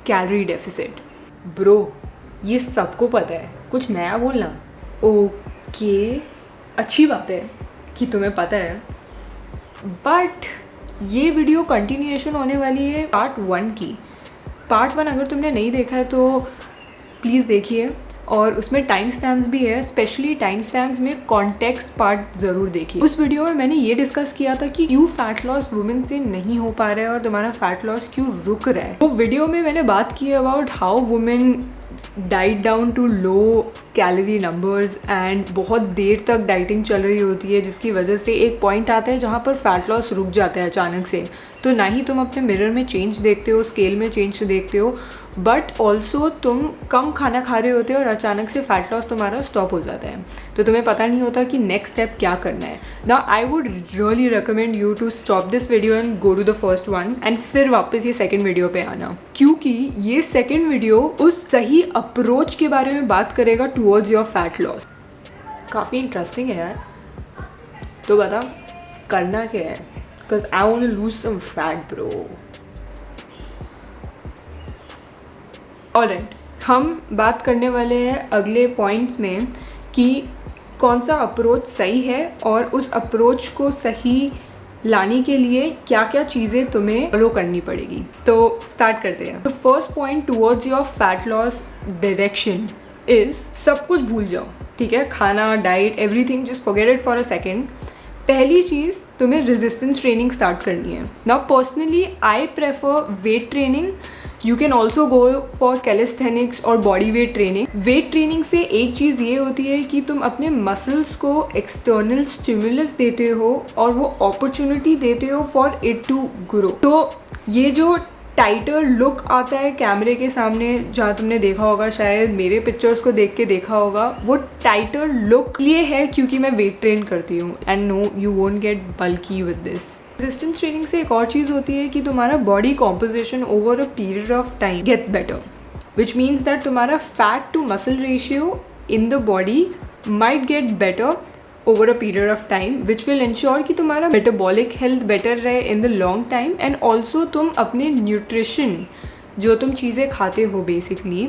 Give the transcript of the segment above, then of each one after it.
Calorie deficit. Bro ये सबको पता है, कुछ नया बोलना। ओके, अच्छी बात है कि तुम्हें पता है, बट ये वीडियो कंटिन्यूएशन होने वाली है पार्ट 1 की। पार्ट 1 अगर तुमने नहीं देखा है तो प्लीज़ देखिए, और उसमें टाइम स्टैम्प्स भी है, स्पेशली टाइम स्टैम्प्स में कॉन्टेक्स्ट पार्ट ज़रूर देखिए। उस वीडियो में मैंने ये डिस्कस किया था कि क्यों फैट लॉस वुमेन से नहीं हो पा रहा है और तुम्हारा फैट लॉस क्यों रुक रहा है। वो वीडियो में मैंने बात की about how women diet down to low calorie numbers and बहुत देर तक डाइटिंग चल रही होती है, जिसकी वजह से एक पॉइंट आता है जहाँ पर फैट लॉस रुक जाता है अचानक से। तो ना ही तुम अपने मिरर में चेंज देखते हो, स्केल में चेंज देखते हो, बट ऑल्सो तुम कम खाना खा रहे होते हो और अचानक से फैट लॉस तुम्हारा स्टॉप हो जाता है। तो तुम्हें पता नहीं होता कि नेक्स्ट स्टेप क्या करना है। Now I would really recommend you to stop this video and go to the first one and फिर वापस ये सेकंड वीडियो पे आना, क्योंकि ये सेकंड वीडियो उस सही अप्रोच के बारे में बात करेगा टुवर्ड्स योर फैट लॉस। काफ़ी इंटरेस्टिंग है यार। तो बता करना क्या है, because I want to lose some fat bro. Alright, हम बात करने वाले हैं अगले पॉइंट्स में कि कौन सा अप्रोच सही है और उस अप्रोच को सही लाने के लिए क्या क्या चीज़ें तुम्हें फॉलो करनी पड़ेगी। तो स्टार्ट करते हैं। तो first point towards your fat loss direction is सब कुछ भूल जाओ, ठीक है, खाना, diet, everything, just forget it for a second. पहली चीज़ तुम्हें रेजिस्टेंस ट्रेनिंग स्टार्ट करनी है। Now personally I prefer weight training. You can also go for calisthenics और body weight training. Weight training से एक चीज़ ये होती है कि तुम अपने मसल्स को एक्सटर्नल स्टिमुलस देते हो और वो अपॉर्चुनिटी देते हो फॉर इट टू ग्रो। तो ये जो टाइटर लुक आता है कैमरे के सामने, जहाँ तुमने देखा होगा, शायद मेरे पिक्चर्स को देख के देखा होगा, वो टाइटर लुक ये है क्योंकि मैं वेट ट्रेन करती हूँ। And no, you won't get bulky with this. Resistance training से एक और चीज़ होती है कि तुम्हारा body composition over a period of time gets better, which means that तुम्हारा fat to muscle ratio in the body might get better over a period of time, which will ensure कि तुम्हारा metabolic health better रहे in the long time, and also तुम अपने nutrition जो तुम चीज़ें खाते हो basically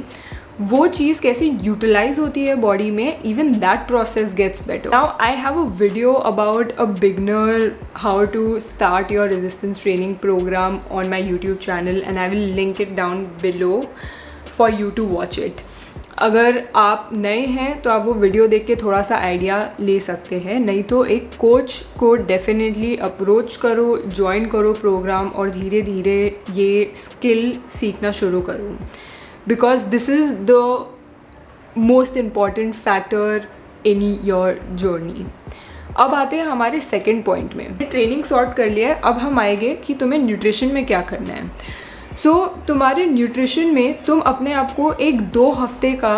वो चीज़ कैसे यूटिलाइज होती है बॉडी में, even that process gets better. Now I have a video about a beginner how to start your resistance training program on my YouTube channel and I will link it down below for you to watch it. अगर आप नए हैं तो आप वो video देख के थोड़ा सा आइडिया ले सकते हैं, नहीं तो एक कोच को डेफिनेटली अप्रोच करो, ज्वाइन करो प्रोग्राम और धीरे धीरे ये स्किल सीखना शुरू करो, because this is the most important factor in your journey. अब आते हैं हमारे सेकेंड पॉइंट में। ट्रेनिंग सॉर्ट कर लिया है, अब हम आएंगे कि तुम्हें न्यूट्रिशन में क्या करना है। तुम्हारे न्यूट्रिशन में तुम अपने आप को एक 2 हफ्ते का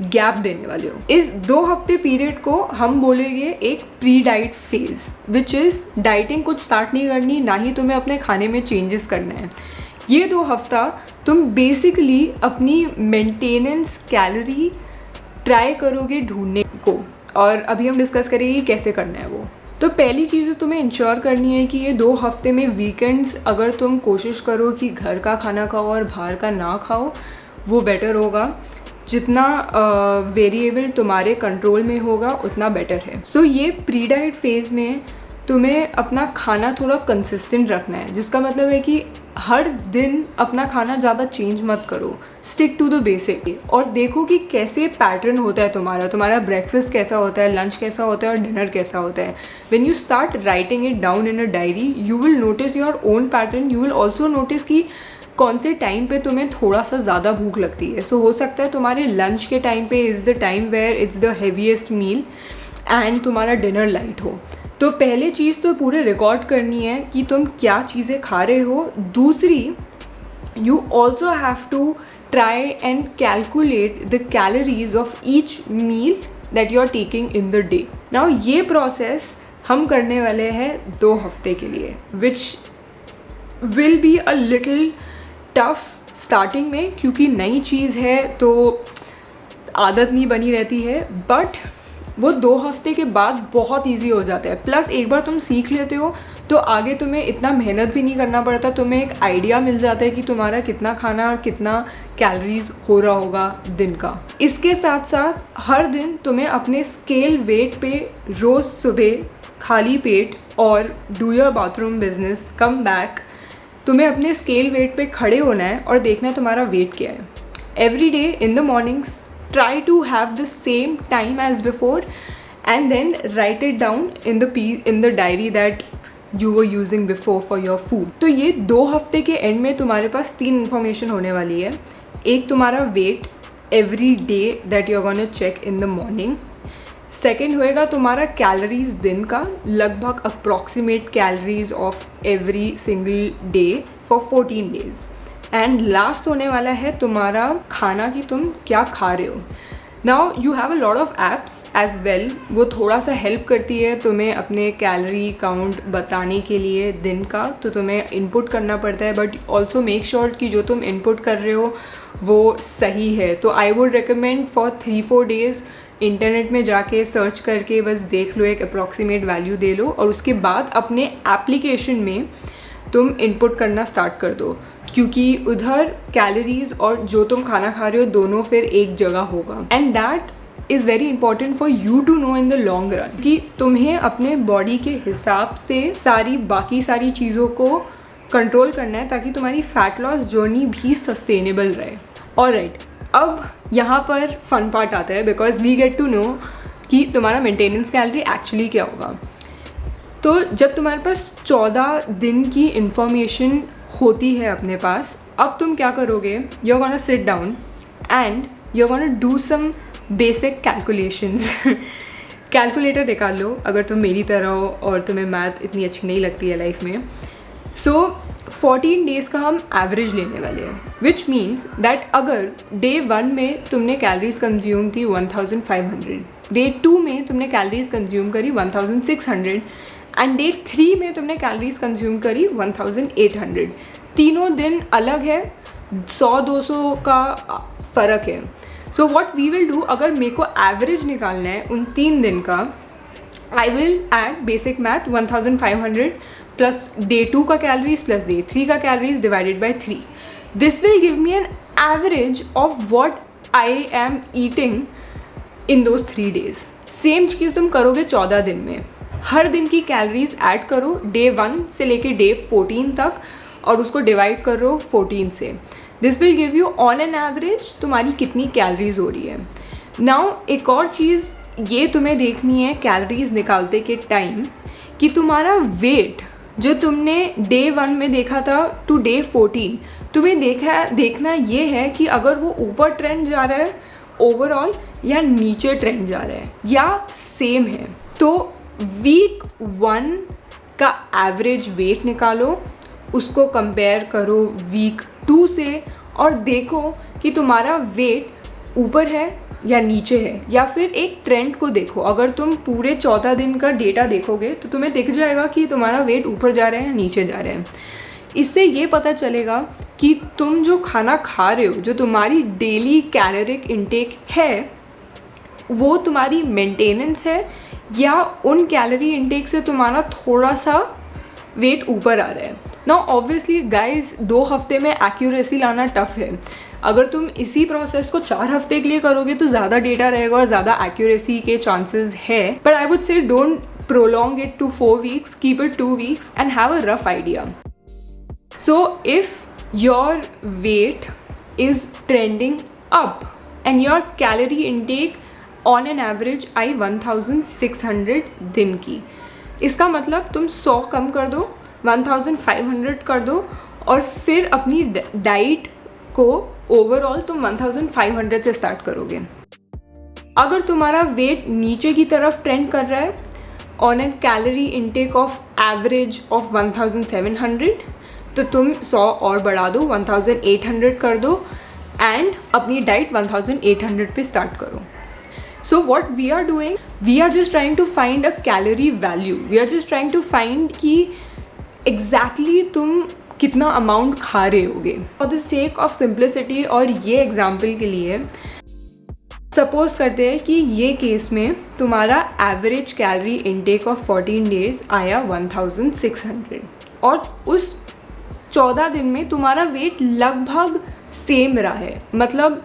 गैप देने वाले हो। इस 2 हफ्ते पीरियड को हम बोलेंगे एक pre diet phase, which is dieting कुछ स्टार्ट नहीं करनी, ना ही तुम्हें अपने खाने में चेंजेस करना है। ये 2 हफ्ता तुम बेसिकली अपनी मेंटेनेंस कैलोरी ट्राई करोगे ढूंढने को, और अभी हम डिस्कस करेंगे कैसे करना है वो। तो पहली चीज़ तुम्हें इंश्योर करनी है कि ये 2 हफ्ते में वीकेंड्स अगर तुम कोशिश करो कि घर का खाना खाओ और बाहर का ना खाओ, वो बेटर होगा। जितना वेरिएबल तुम्हारे कंट्रोल में होगा उतना बेटर है। ये प्री डाइट फेज़ में तुम्हें अपना खाना थोड़ा कंसिस्टेंट रखना है, जिसका मतलब है कि हर दिन अपना खाना ज़्यादा चेंज मत करो, स्टिक टू द बेसिक, और देखो कि कैसे पैटर्न होता है तुम्हारा ब्रेकफास्ट कैसा होता है, लंच कैसा होता है और डिनर कैसा होता है। When you start writing it down in a diary, you will notice your own pattern. You will also notice कि कौन से टाइम पे तुम्हें थोड़ा सा ज़्यादा भूख लगती है। हो सकता है तुम्हारे लंच के टाइम पे is the time where it's the heaviest meal and तुम्हारा डिनर लाइट हो। तो पहले चीज़ तो पूरे रिकॉर्ड करनी है कि तुम क्या चीज़ें खा रहे हो। दूसरी, you also have to try and calculate the calories of each meal that you are taking in the day. Now ये प्रोसेस हम करने वाले हैं 2 हफ्ते के लिए, which will be a little tough starting में, क्योंकि नई चीज़ है तो आदत नहीं बनी रहती है, बट वो 2 हफ्ते के बाद बहुत इजी हो जाता है। प्लस एक बार तुम सीख लेते हो तो आगे तुम्हें इतना मेहनत भी नहीं करना पड़ता, तुम्हें एक आइडिया मिल जाता है कि तुम्हारा कितना खाना और कितना कैलोरीज हो रहा होगा दिन का। इसके साथ साथ हर दिन तुम्हें अपने स्केल वेट पे रोज़ सुबह खाली पेट और do your bathroom business come back, तुम्हें अपने स्केल वेट पे खड़े होना है और देखना है तुम्हारा वेट क्या है। Every day in the mornings try to have the same time as before and then write it down in the diary that you were using before for your food. तो ये 2 हफ्ते के एंड में तुम्हारे पास 3 information होने वाली है। एक तुम्हारा weight every day that you are gonna check in the morning. Second होएगा तुम्हारा कैलोरीज दिन का, लगभग approximate calories of every single day for 14 days. And last होने वाला है तुम्हारा खाना कि तुम क्या खा रहे हो। Now you have a lot of apps as well, वो थोड़ा सा हेल्प करती है तुम्हें अपने कैलोरी काउंट बताने के लिए दिन का, तो तुम्हें इनपुट करना पड़ता है, बट ऑल्सो मेक श्योर कि जो तुम इनपुट कर रहे हो वो सही है। तो I would recommend for 3-4 days internet में जाके सर्च करके बस देख लो, एक अप्रॉक्सीमेट वैल्यू दे लो और उसके बाद अपने एप्लीकेशन में तुम इनपुट करना स्टार्ट कर दो, क्योंकि उधर कैलोरीज और जो तुम खाना खा रहे हो दोनों फिर एक जगह होगा। And that is very important for you to know in the long run कि तुम्हें अपने बॉडी के हिसाब से बाकी सारी चीज़ों को कंट्रोल करना है ताकि तुम्हारी फैट लॉस जर्नी भी सस्टेनेबल रहे। ऑलराइट, अब यहाँ पर फन पार्ट आता है, because we get to know कि तुम्हारा मेंटेनेंस कैलोरी एक्चुअली क्या होगा। तो जब तुम्हारे पास 14 दिन की इंफॉर्मेशन होती है अपने पास, अब तुम क्या करोगे, you are gonna sit down and you are gonna do some basic calculations. Calculator निकाल लो अगर तुम मेरी तरह हो और तुम्हें मैथ इतनी अच्छी नहीं लगती है लाइफ में। सो 14 डेज़ का हम एवरेज लेने वाले हैं, विच मीन्स दैट अगर डे 1 में तुमने कैलोरीज कंज्यूम थी 1500, डे 2 में तुमने कैलोरीज कंज्यूम करी 1600 एंड डे 3 में तुमने कैलोरीज कंज्यूम करी 1800। तीनों दिन अलग है, 100-200 का फ़र्क है। So what we will do, अगर मेरे को एवरेज निकालना है उन 3 दिन का, I will add basic math 1500 plus day 2 का कैलोरीज प्लस डे 3 का calories divided by 3। This will give me an average of what I am eating in those 3 days. Same चीज़ तुम करोगे 14 दिन में, हर दिन की कैलोरीज ऐड करो डे 1 से लेके डे 14 तक और उसको डिवाइड करो 14 से। This will give you on an average तुम्हारी कितनी कैलोरीज हो रही है। नाउ एक और चीज़ ये तुम्हें देखनी है कैलोरीज निकालते के टाइम कि तुम्हारा वेट जो तुमने डे 1 में देखा था टू डे 14, तुम्हें देखना ये है कि अगर वो ऊपर ट्रेंड जा रहा है ओवरऑल या नीचे ट्रेंड जा रहा है या सेम है। तो वीक 1 का एवरेज वेट निकालो, उसको कंपेयर करो वीक 2 से और देखो कि तुम्हारा वेट ऊपर है या नीचे है, या फिर एक ट्रेंड को देखो। अगर तुम पूरे 14 दिन का डेटा देखोगे तो तुम्हें दिख जाएगा कि तुम्हारा वेट ऊपर जा रहा है या नीचे जा रहा है। इससे ये पता चलेगा कि तुम जो खाना खा रहे हो, जो तुम्हारी डेली कैलोरिक इनटेक है, वो तुम्हारी मेंटेनेंस है या उन कैलोरी इनटेक से तुम्हारा थोड़ा सा वेट ऊपर आ रहा है। नाउ ऑब्वियसली गाइज 2 हफ्ते में एक्यूरेसी लाना टफ है। अगर तुम इसी प्रोसेस को 4 हफ्ते के लिए करोगे तो ज़्यादा डेटा रहेगा और ज़्यादा एक्यूरेसी के चांसेस है। But I would say don't prolong it to 4 weeks, keep it 2 weeks and have a rough idea. So if your weight is trending up and your calorie intake on an average आई 1600 दिन की, इसका मतलब तुम 100 कम कर दो, 1500 कर दो और फिर अपनी डाइट को ओवरऑल तुम 1500 से स्टार्ट करोगे। अगर तुम्हारा वेट नीचे की तरफ ट्रेंड कर रहा है on an calorie intake of average of 1700, तो तुम 100 और बढ़ा दो, 1800 कर दो एंड अपनी डाइट 1800 पे स्टार्ट करो। So what we are doing, we are just trying to find a calorie value. We are just trying to find कि exactly तुम कितना अमाउंट खा रहे होगे। For the sake of simplicity और ये एग्जाम्पल के लिए सपोज करते हैं कि ये केस में तुम्हारा average calorie intake of 14 days आया 1600 और उस 14 दिन में तुम्हारा वेट लगभग सेम रहा है, मतलब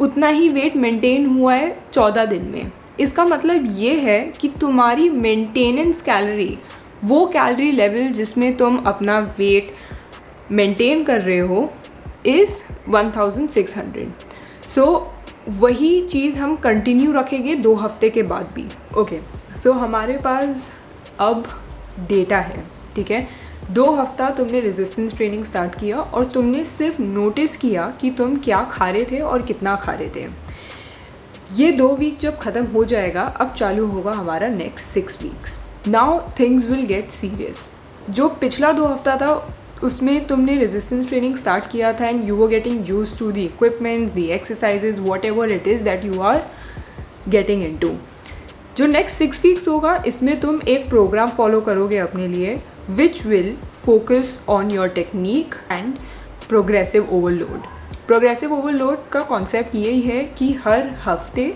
उतना ही वेट मेंटेन हुआ है 14 दिन में। इसका मतलब ये है कि तुम्हारी मेंटेनेंस कैलोरी, वो कैलोरी लेवल जिसमें तुम अपना वेट मेंटेन कर रहे हो, इज़ 1600। सो वही चीज़ हम कंटिन्यू रखेंगे 2 हफ्ते के बाद भी। ओके, सो हमारे पास अब डेटा है, ठीक है। 2 हफ्ता तुमने रेजिस्टेंस ट्रेनिंग स्टार्ट किया और तुमने सिर्फ नोटिस किया कि तुम क्या खा रहे थे और कितना खा रहे थे। ये 2 वीक जब ख़त्म हो जाएगा, अब चालू होगा हमारा next 6 weeks. Now things will get serious. जो पिछला 2 हफ्ता था उसमें तुमने रेजिस्टेंस ट्रेनिंग स्टार्ट किया था and you were getting use to the equipments, the exercises, whatever it is that you are getting into. जो नेक्स्ट 6 वीक्स होगा, इसमें तुम एक प्रोग्राम फॉलो करोगे अपने लिए, which will focus on your technique and progressive overload. Progressive overload का concept यही है कि हर हफ्ते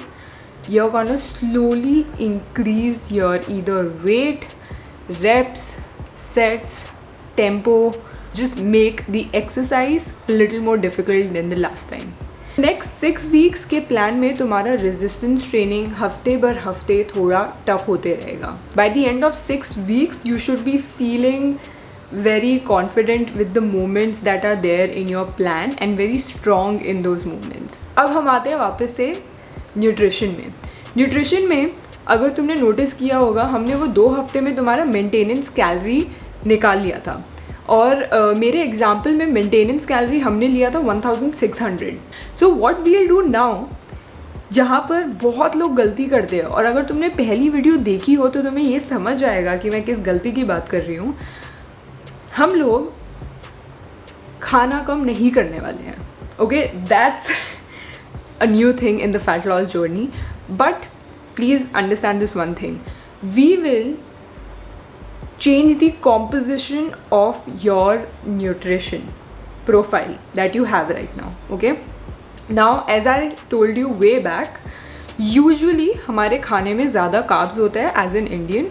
you're gonna slowly increase your either weight, reps, sets, tempo, just make the exercise a little more difficult than the last time. Next 6 weeks के plan में तुम्हारा resistance training हफ्ते भर हफ्ते थोड़ा टफ होते रहेगा. By the end of 6 weeks you should be feeling very confident with the movements that are there in your plan and very strong in those movements. अब हम आते हैं वापस से न्यूट्रिशन में अगर तुमने नोटिस किया होगा, हमने वो 2 हफ्ते में तुम्हारा मेंटेनेंस कैलोरी निकाल लिया था और मेरे एग्जाम्पल में मेंटेनेंस कैलोरी हमने लिया था 1600. So what we will do now, जहाँ पर बहुत लोग गलती करते हैं, और अगर तुमने पहली वीडियो देखी हो तो तुम्हें ये समझ आएगा कि मैं किस गलती की बात कर रही हूँ। हम लोग खाना कम नहीं करने वाले हैं, okay, that's a new thing in the fat loss journey. But please understand this one thing, we will change the composition of your nutrition profile that you have right now. Okay, now as I told you way back, usually हमारे खाने में ज़्यादा carbs होता है as an Indian,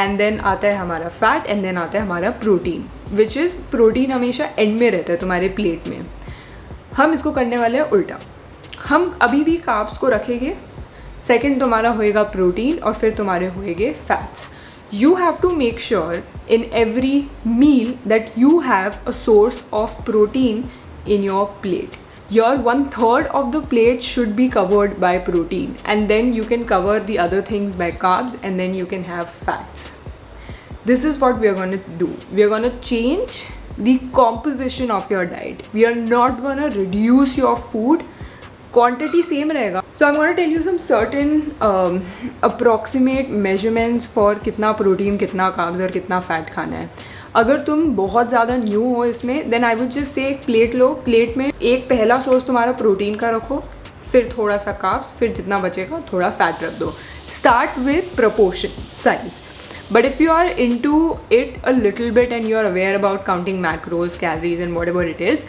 and then आता है हमारा fat, and then आता है हमारा protein, which is protein हमेशा end में रहता है तुम्हारे प्लेट में। हम इसको करने वाले हैं उल्टा, हम अभी भी कार्ब्स को रखेंगे, सेकंड तुम्हारा होएगा प्रोटीन और फिर तुम्हारे होएंगे fats. You have to make sure in every meal that you have a source of protein in your plate. Your 1/3 of the plate should be covered by protein, and then you can cover the other things by carbs, and then you can have fats. This is what we are going to do. We are going to change the composition of your diet. We are not going to reduce your food. Quantity same रहेगा. So I'm going to tell you some certain approximate measurements for कितना protein, कितना carbs और कितना fat खाना है. अगर तुम बहुत ज़्यादा न्यू हो इसमें, then I would just say एक प्लेट लो, प्लेट में एक पहला सोर्स तुम्हारा प्रोटीन का रखो, फिर थोड़ा सा कार्ब्स, फिर जितना बचेगा थोड़ा फैट रख दो. Start with proportion size. But if you are into it a little bit and you are aware about counting macros, calories and whatever it is,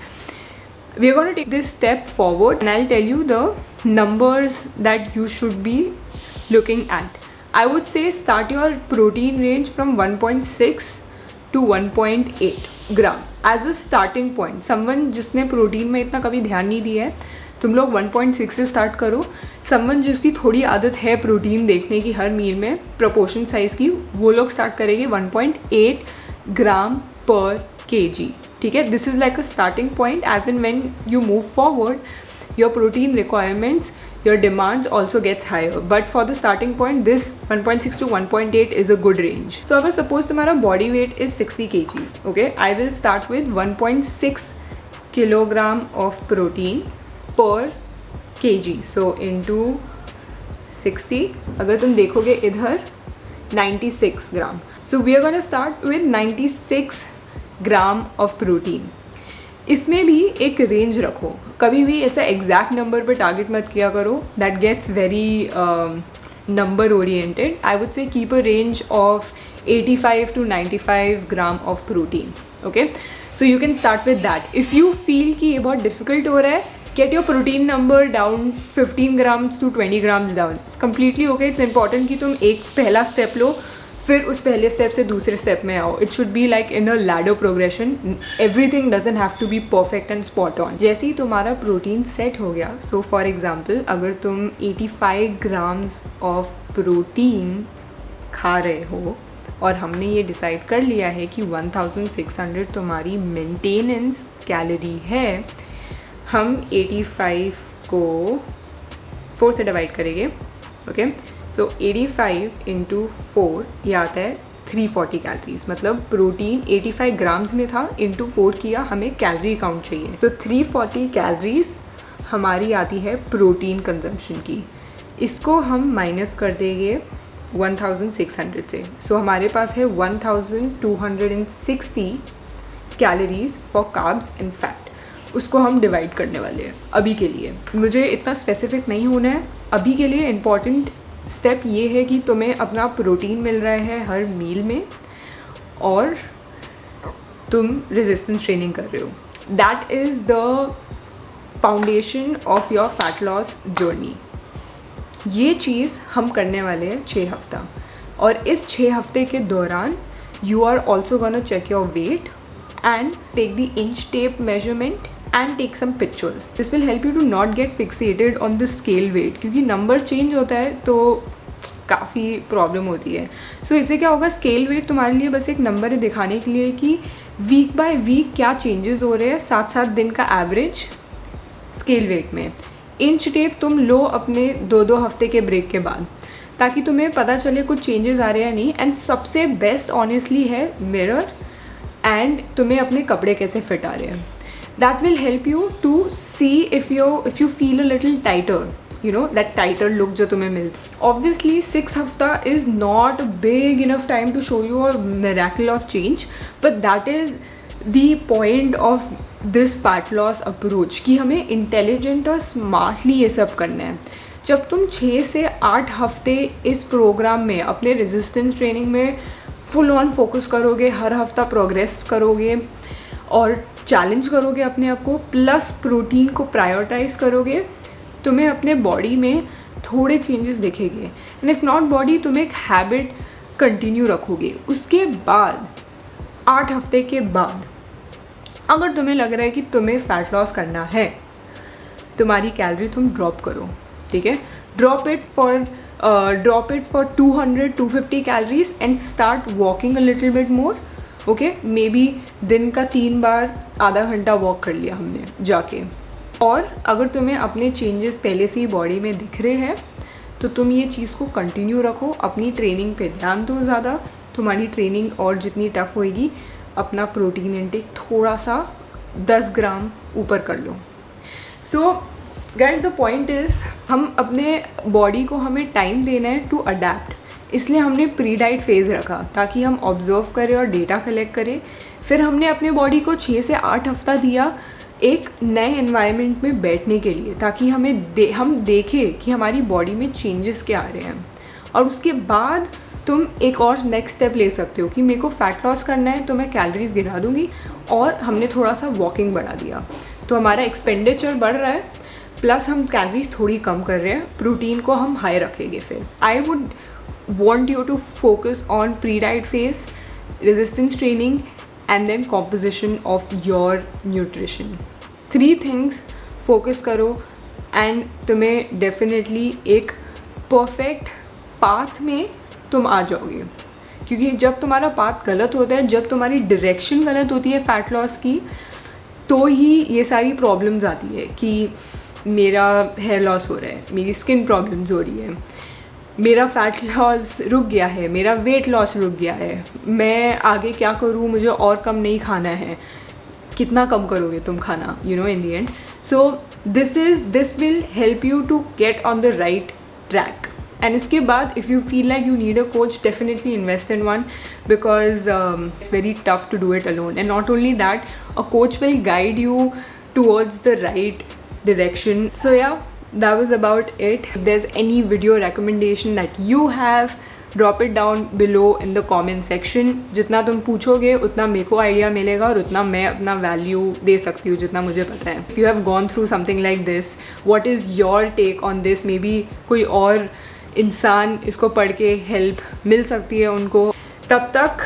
we are going to take this step forward and I'll tell you the numbers that you should be looking at. I would say start your protein range from 1.6 to 1.8 gram as a starting point. Someone जिसने protein में इतना कभी ध्यान नहीं दिया है, तुम लोग 1.6 से स्टार्ट करो. समवन जिसकी थोड़ी आदत है प्रोटीन देखने की हर मील में प्रोपोर्शन साइज़ की, वो लोग स्टार्ट करेंगे 1.8 ग्राम पर kg. ठीक है, this is like a starting point. As and when you move forward, your protein requirements, your demands also gets higher, but for the starting point this 1.6 to 1.8 is a good range. So अगर suppose तुम्हारा body weight is 60 kgs, okay, I will start with 1.6 kilogram of protein per kg. So into 60, अगर तुम देखोगे इधर 96 ग्राम. So we are going to start with 96 gram of protein. इसमें भी एक range रखो, कभी भी ऐसा एग्जैक्ट नंबर पे टारगेट मत किया करो, that gets very number oriented. I would say keep a range of 85 to 95 gram of protein. Okay, so you can start with that. If you feel कि ये बहुत डिफिकल्ट हो रहा है, get your protein number down 15 grams to 20 grams down. It's completely okay. It's important कि तुम एक पहला step लो, फिर उस पहले step से दूसरे step में आओ. It should be like in a ladder progression. Everything doesn't have to be perfect and spot on. जैसे ही तुम्हारा protein set हो गया, so for example अगर तुम 85 grams of protein खा रहे हो और हमने ये डिसाइड कर लिया है कि 1600 तुम्हारी मेंटेनेंस कैलोरी है, हम 85 को 4 से डिवाइड करेंगे. ओके, सो 85 इंटू 4 ये आता है 340 कैलोरीज. मतलब प्रोटीन 85 ग्राम्स में था, इंटू 4 किया, हमें कैलोरी काउंट चाहिए. तो 340 कैलोरीज हमारी आती है प्रोटीन कंजम्पशन की. इसको हम माइनस कर देंगे 1600 से. सो हमारे पास है 1260 calories for carbs and fat. उसको हम डिवाइड करने वाले हैं अभी के लिए. मुझे इतना स्पेसिफिक नहीं होना है अभी के लिए. इम्पॉर्टेंट स्टेप ये है कि तुम्हें अपना प्रोटीन मिल रहा है हर मील में और तुम रेजिस्टेंस ट्रेनिंग कर रहे हो. That is the foundation of your fat loss journey. ये चीज़ हम करने वाले हैं 6 हफ्ता, और इस 6 हफ्ते के दौरान you are also gonna check your weight and take the inch tape measurement and take some pictures. This will help you to not get fixated on the scale weight, क्योंकि नंबर चेंज होता है तो काफ़ी problem होती है. सो इससे क्या होगा, स्केल वेट तुम्हारे लिए बस एक नंबर है दिखाने के लिए कि वीक बाय वीक क्या चेंजेस हो रहे हैं, 7-7 दिन का एवरेज स्केल वेट में. इंच टेप तुम लो अपने 2-2 हफ्ते के ब्रेक के बाद, ताकि तुम्हें पता चले कुछ चेंजेस आ रहे हैं या नहीं. एंड सबसे बेस्ट ऑनेस्टली है मिरर, एंड तुम्हें अपने कपड़े कैसे फिट आ रहे हैं. That will help you to see if you feel a little tighter, you know that tighter look जो तुम्हें मिलता है. ऑब्वियसली 6 हफ्ता is not big enough time to show you a miracle of change, but that is the point of this fat loss approach कि हमें intelligent और smartly ये सब करना है. जब तुम 6 से 8 हफ्ते इस प्रोग्राम में अपने रेजिस्टेंस ट्रेनिंग में फुल ऑन फोकस करोगे, हर हफ्ता प्रोग्रेस करोगे और चैलेंज करोगे अपने आप को, प्लस प्रोटीन को प्रायोरिटाइज करोगे, तुम्हें अपने बॉडी में थोड़े चेंजेस दिखेंगे. एंड इफ़ नॉट बॉडी, तुम एक हैबिट कंटिन्यू रखोगे. उसके बाद 8 हफ्ते के बाद अगर तुम्हें लग रहा है कि तुम्हें फैट लॉस करना है, तुम्हारी कैलोरी तुम ड्रॉप करो. ठीक है, drop it for 200-250 calories and start walking a little bit more. Okay, maybe दिन का 3 बार आधा घंटा वॉक कर लिया हमने जाके. और अगर तुम्हें अपने चेंजेस पहले से ही बॉडी में दिख रहे हैं तो तुम ये चीज़ को कंटिन्यू रखो. अपनी ट्रेनिंग पे ध्यान दो ज़्यादा. तुम्हारी ट्रेनिंग और जितनी टफ होएगी, अपना प्रोटीन इनटेक थोड़ा सा 10 ग्राम ऊपर कर लो. So guys the point is, हम अपने बॉडी को हमें टाइम देना है टू अडेप्ट. इसलिए हमने प्री डाइट फेज़ रखा ताकि हम ऑब्जर्व करें और डेटा कलेक्ट करें. फिर हमने अपने बॉडी को 6 से 8 हफ्ता दिया एक नए एनवायरनमेंट में बैठने के लिए, ताकि हम देखें कि हमारी बॉडी में चेंजेस क्या आ रहे हैं. और उसके बाद तुम एक और नेक्स्ट स्टेप ले सकते हो कि मेरे को फैट लॉस करना है तो मैं कैलोरीज गिरा दूँगी, और हमने थोड़ा सा वॉकिंग बढ़ा दिया तो हमारा एक्सपेंडिचर बढ़ रहा है, प्लस हम कैलोरीज थोड़ी कम कर रहे हैं, प्रोटीन को हम हाई रखेंगे. फिर I would want you to focus on pre diet phase, resistance training and then composition of your nutrition. 3 things focus करो एंड तुम्हें डेफिनेटली एक परफेक्ट पाथ में तुम आ जाओगे. क्योंकि जब तुम्हारा पाथ गलत होता है, जब तुम्हारी डायरेक्शन गलत होती है फैट लॉस की, तो ही ये सारी प्रॉब्लम्स आती है कि मेरा हेयर लॉस हो रहा है, मेरी स्किन प्रॉब्लम्स हो रही है, मेरा फैट लॉस रुक गया है, मेरा वेट लॉस रुक गया है, मैं आगे क्या करूँ, मुझे और कम नहीं खाना है. कितना कम करोगे तुम खाना, you know, in the end. So this will help you to get on the right track. And इसके बाद if you feel like you need a coach, definitely invest in one, because it's very tough to do it alone. And not only that, a coach will guide you towards the right direction. So yeah, that was about it. If there's any video recommendation that you have, drop it down below in the comment section. जितना तुम पूछोगे उतना मेरे को idea मिलेगा और उतना मैं अपना वैल्यू दे सकती हूँ जितना मुझे पता है. If you have gone through something like this, what is your take on this? Maybe कोई और इंसान इसको पढ़ के हेल्प मिल सकती है उनको. तब तक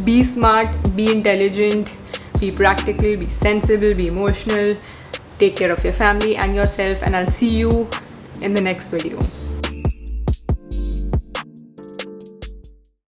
be smart, be intelligent, be practical, be sensible, be emotional. Take care of your family and yourself, and I'll see you in the next video.